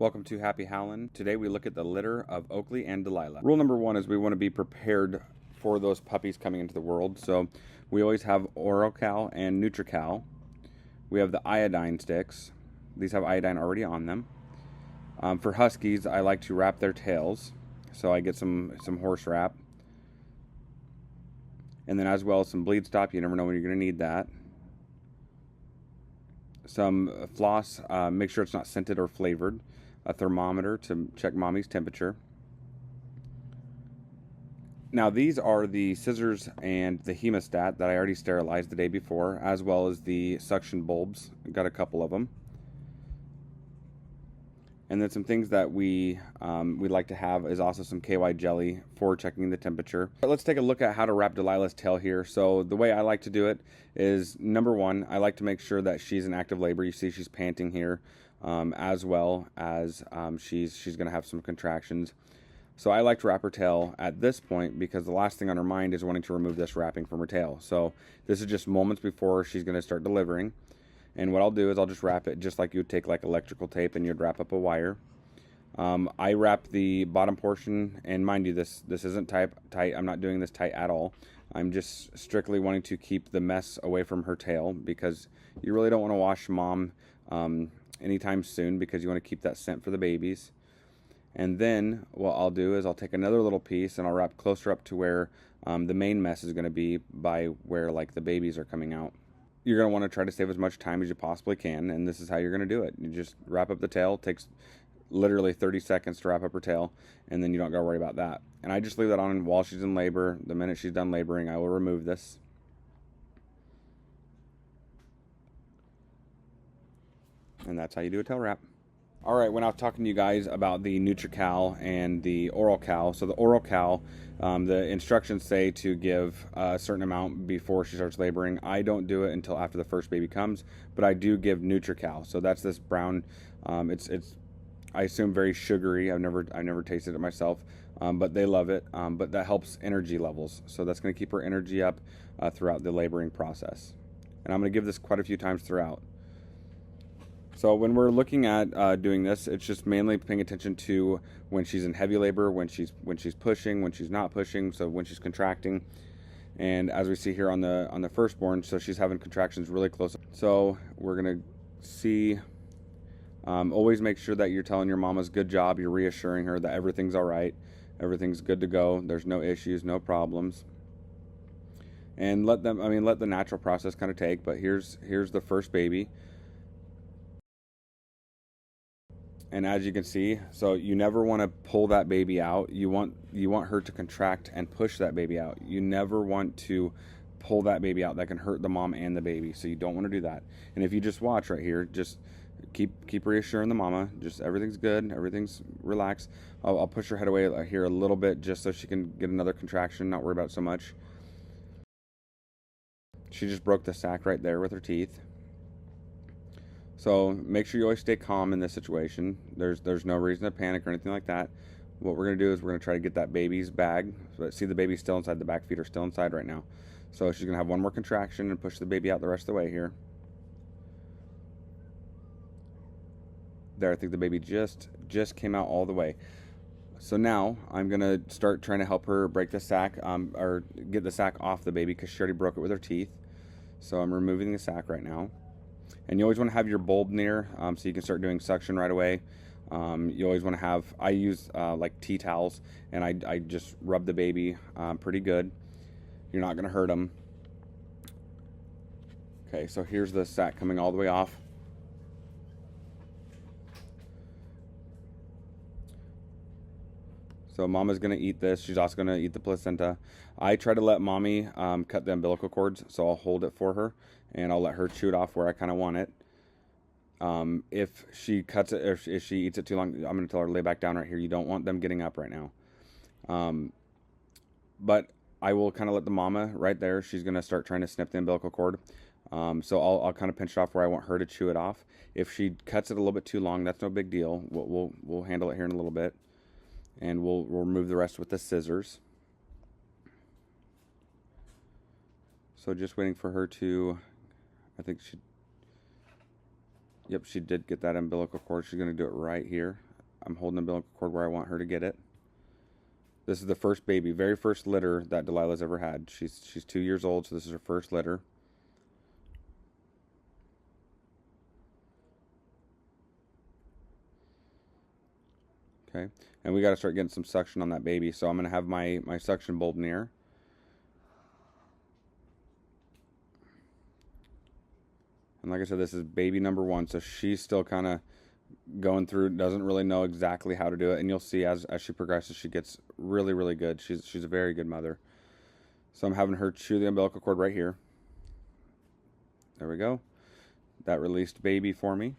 Welcome to Happy Howlin'. Today we look at the litter of Oakley and Delilah. Rule number one is we want to be prepared for those puppies coming into the world. So we always have Oral-Cal and Nutri-Cal. We have the iodine sticks. These have iodine already on them. For Huskies, I like to wrap their tails. So I get some horse wrap. And then as well as some bleed stop. You never know when you're going to need that. Some floss, make sure it's not scented or flavored. A thermometer to check mommy's temperature. Now these are the scissors and the hemostat that I already sterilized the day before, as well as the suction bulbs. Got a couple of them. And then some things that we like to have is also some KY jelly for checking the temperature. But let's take a look at how to wrap Delilah's tail here. So the way I like to do it is, number one, I like to make sure that she's in active labor. You see she's panting here, as well as she's going to have some contractions. So I like to wrap her tail at this point because the last thing on her mind is wanting to remove this wrapping from her tail. So this is just moments before she's going to start delivering. And what I'll do is I'll just wrap it just like you would take like electrical tape and you'd wrap up a wire. I wrap the bottom portion, and mind you, this isn't tight. I'm not doing this tight at all. I'm just strictly wanting to keep the mess away from her tail because you really don't want to wash mom anytime soon because you want to keep that scent for the babies. And then what I'll do is I'll take another little piece and I'll wrap closer up to where the main mess is going to be, by where like the babies are coming out. You're going to want to try to save as much time as you possibly can, and this is how you're going to do it. You just wrap up the tail. It takes literally 30 seconds to wrap up her tail, and then you don't got to worry about that. And I just leave that on while she's in labor. The minute she's done laboring, I will remove this. And that's how you do a tail wrap. Alright, when I was talking to you guys about the Nutri-Cal and the Oral-Cal, so the Oral-Cal, the instructions say to give a certain amount before she starts laboring. I don't do it until after the first baby comes, but I do give Nutri-Cal. So that's this brown, it's I assume very sugary. I've never tasted it myself, but they love it. But that helps energy levels, so that's going to keep her energy up throughout the laboring process. And I'm going to give this quite a few times throughout. So when we're looking at doing this, it's just mainly paying attention to when she's in heavy labor, when she's pushing, when she's not pushing, so when she's contracting. And as we see here on the firstborn, so she's having contractions really close. So we're gonna see. Always make sure that you're telling your mama's good job. You're reassuring her that everything's all right, everything's good to go. There's no issues, no problems. And let the natural process kind of take. But here's the first baby. And as you can see, so you never want to pull that baby out. You want her to contract and push that baby out. You never want to pull that baby out. That can hurt the mom and the baby. So you don't want to do that. And if you just watch right here, just keep reassuring the mama. Just everything's good, everything's relaxed. I'll push her head away here a little bit just so she can get another contraction. Not worry about it so much. She just broke the sac right there with her teeth. So make sure you always stay calm in this situation. There's no reason to panic or anything like that. What we're going to do is we're going to try to get that baby's bag. But see, the baby's still inside. The back feet are still inside right now. So she's going to have one more contraction and push the baby out the rest of the way here. There, I think the baby just came out all the way. So now I'm going to start trying to help her break the sac, or get the sac off the baby because she already broke it with her teeth. So I'm removing the sac right now. And you always want to have your bulb near, so you can start doing suction right away. You always want to have, I use like tea towels, and I just rub the baby pretty good. You're not going to hurt them. Okay, so here's the sac coming all the way off. So mama's going to eat this. She's also going to eat the placenta. I try to let mommy cut the umbilical cords, so I'll hold it for her, and I'll let her chew it off where I kind of want it. If she cuts it, or if she eats it too long, I'm going to tell her to lay back down right here. You don't want them getting up right now. But I will kind of let the mama right there. She's going to start trying to snip the umbilical cord. So I'll kind of pinch it off where I want her to chew it off. If she cuts it a little bit too long, that's no big deal. We'll handle it here in a little bit. And we'll remove the rest with the scissors. So just waiting for her to, I think she, yep, she did get that umbilical cord. She's going to do it right here. I'm holding the umbilical cord where I want her to get it. This is the first baby, very first litter that Delilah's ever had. She's 2 years old, so this is her first litter. Okay, and we got to start getting some suction on that baby. So I'm going to have my suction bulb near. And like I said, this is baby number 1, so she's still kind of going through, doesn't really know exactly how to do it. And you'll see as she progresses, she gets really, really good. She's a very good mother. So I'm having her chew the umbilical cord right here. There we go. That released baby for me.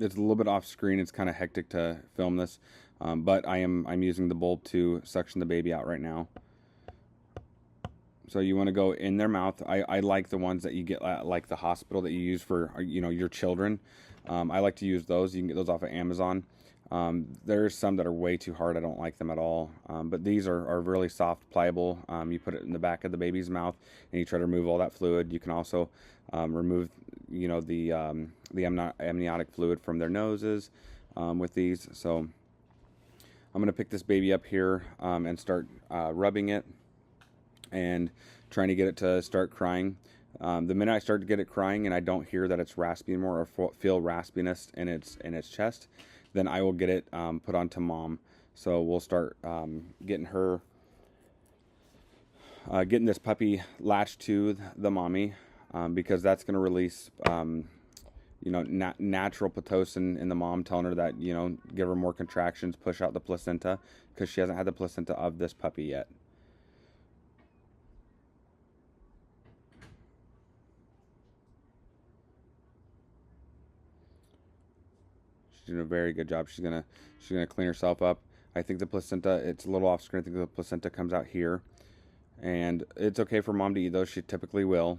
It's a little bit off screen. It's kind of hectic to film this, but I'm using the bulb to suction the baby out right now. So you want to go in their mouth. I like the ones that you get at like the hospital that you use for your children. I like to use those. You can get those off of Amazon. There's some that are way too hard. I don't like them at all. But these are really soft, pliable. You put it in the back of the baby's mouth and you try to remove all that fluid. You can also remove the amniotic fluid from their noses with these. So I'm going to pick this baby up here and start rubbing it and trying to get it to start crying. The minute I start to get it crying and I don't hear that it's raspy anymore or feel raspiness in its chest, then I will get it put onto mom. So we'll start getting this puppy latched to the mommy because that's going to release natural pitocin in the mom, telling her that give her more contractions, push out the placenta, because she hasn't had the placenta of this puppy yet. She's doing a very good job. She's gonna clean herself up. I think the placenta, it's a little off screen. I think the placenta comes out here, and it's okay for mom to eat those. She typically will.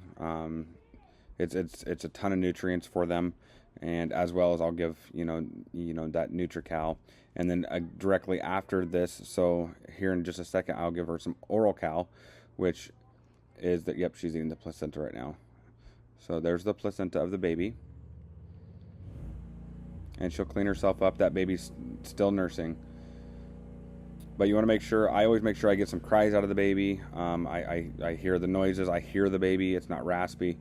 It's a ton of nutrients for them, and as well as I'll give that NutriCal, and then directly after this. So here in just a second, I'll give her some Oral Cal, which is that. Yep, she's eating the placenta right now. So there's the placenta of the baby. And she'll clean herself up. That baby's still nursing. But you want to make sure, I always make sure I get some cries out of the baby. I hear the noises. I hear the baby. It's not raspy.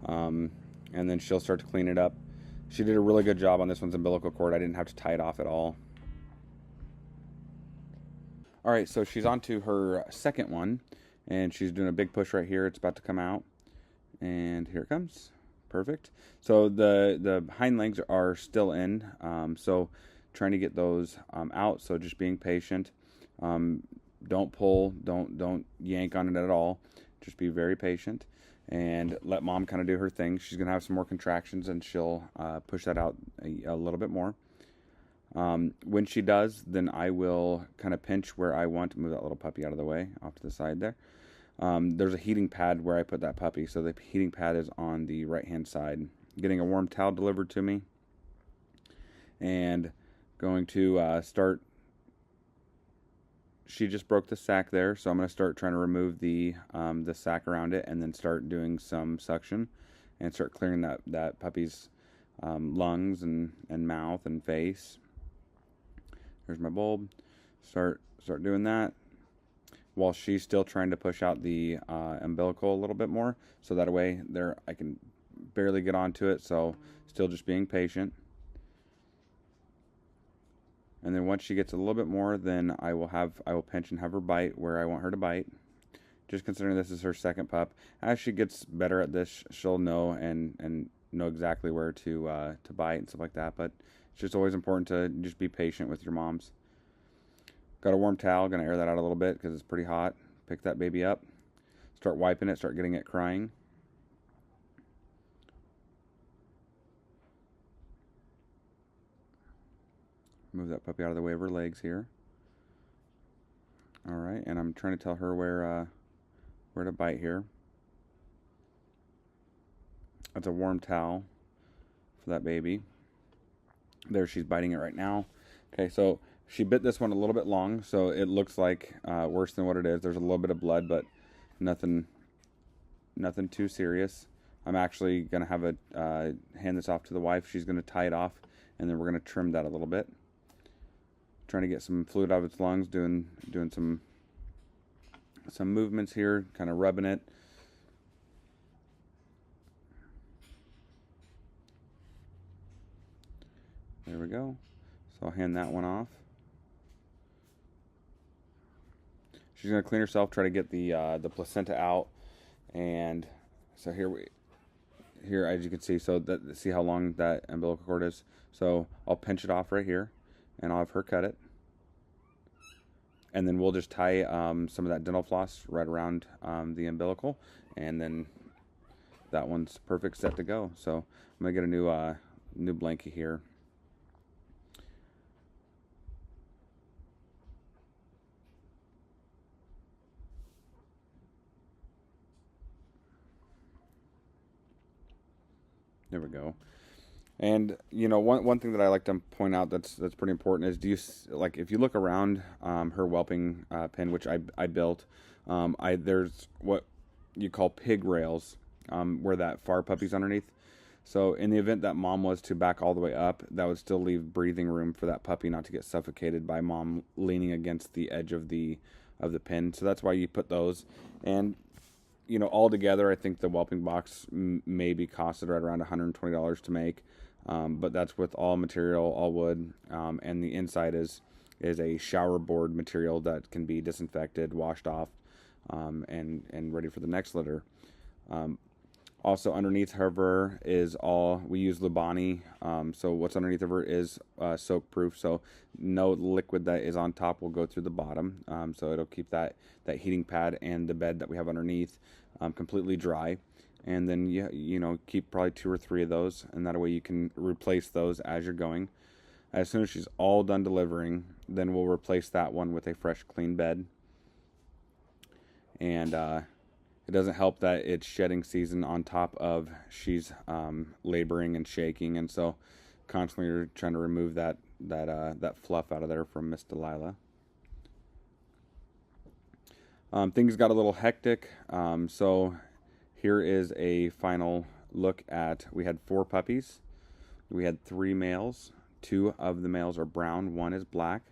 And then she'll start to clean it up. She did a really good job on this one's umbilical cord. I didn't have to tie it off at all. All right, so she's on to her second one. And she's doing a big push right here. It's about to come out. And here it comes. Perfect. So the hind legs are still in, so trying to get those out. So just being patient. Don't pull, don't yank on it at all. Just be very patient and let mom kind of do her thing. She's gonna have some more contractions and she'll push that out a little bit more. When she does, then I will kind of pinch where I want to move that little puppy out of the way, off to the side there. There's a heating pad where I put that puppy, so the heating pad is on the right hand side. Getting a warm towel delivered to me, and going to start. She just broke the sac there, so I'm going to start trying to remove the sac around it, and then start doing some suction, and start clearing that puppy's lungs and mouth and face. Here's my bulb. Start doing that, while she's still trying to push out the umbilical a little bit more, so that way I can barely get onto it. So still just being patient. And then once she gets a little bit more, then I will pinch and have her bite where I want her to bite. Just considering this is her second pup, as she gets better at this, she'll know and know exactly where to bite and stuff like that. But it's just always important to just be patient with your moms. Got a warm towel, gonna air that out a little bit because it's pretty hot. Pick that baby up, start wiping it, start getting it crying. Move that puppy out of the way of her legs here. All right, and I'm trying to tell her where to bite here. That's a warm towel for that baby. There, she's biting it right now. Okay, so she bit this one a little bit long, so it looks like worse than what it is. There's a little bit of blood, but nothing nothing too serious. I'm actually going to have a hand this off to the wife. She's going to tie it off, and then we're going to trim that a little bit. Trying to get some fluid out of its lungs, doing some movements here, kind of rubbing it. There we go. So I'll hand that one off. She's going to clean herself, try to get the placenta out, and so here as you can see, so that, see how long that umbilical cord is. So I'll pinch it off right here, and I'll have her cut it, and then we'll just tie some of that dental floss right around the umbilical, and then that one's perfect, set to go. So I'm gonna get a new blanket here. There we go. And you know, one thing that I like to point out that's pretty important is, like if you look around her whelping pen, which I built, there's what you call pig rails where that far puppy's underneath. So in the event that mom was to back all the way up, that would still leave breathing room for that puppy not to get suffocated by mom leaning against the edge of the pen. So that's why you put those. And you know, altogether, I think the whelping box maybe costed right around $120 to make, but that's with all material, all wood, and the inside is a shower board material that can be disinfected, washed off, and ready for the next litter. Also underneath her is we use Lubani, so what's underneath of her is soak proof, so no liquid that is on top will go through the bottom, so it'll keep that heating pad and the bed that we have underneath completely dry. And then you know, keep probably 2 or 3 of those, and that way you can replace those as you're going. As soon as she's all done delivering, then we'll replace that one with a fresh clean bed. And it doesn't help that it's shedding season on top of she's laboring and shaking, and so constantly you're trying to remove that fluff out of there from Miss Delilah. Things got a little hectic, so here is a final look at, we had 4 puppies. We had 3 males. 2 of the males are brown, 1 is black,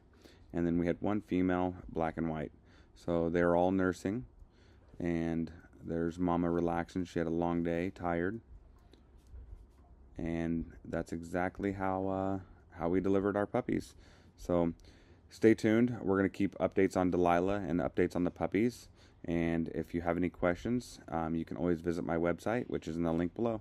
and then we had 1 female, black and white. So they're all nursing, and there's mama relaxing. She had a long day, tired, and that's exactly how we delivered our puppies. So stay tuned. We're going to keep updates on Delilah and updates on the puppies. And if you have any questions, you can always visit my website, which is in the link below.